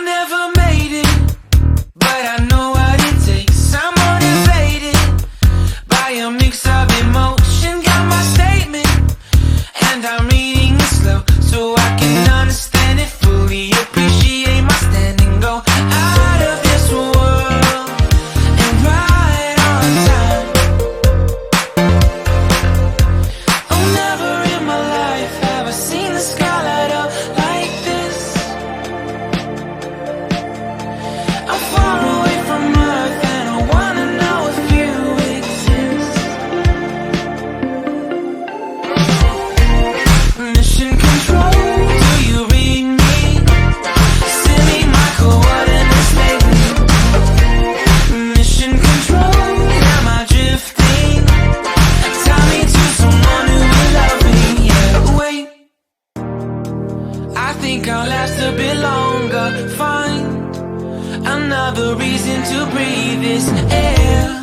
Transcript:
never made it, but I know what it takes. I'm motivated by a mix of emotion. Got my statement, and I'm reading it slow so I can understand it fully. Appreciate my standing, go out of this world and right on time. Oh, never in my life have I seen the sky light up like this. I'm far away from Earth and I wanna know if you exist. Mission control, do you read me? Send me my coordinates, baby. Mission control, am I drifting? Tie me to someone who will love me. Yeah, wait, I think I'll last a bit longer. Find another reason to breathe this air.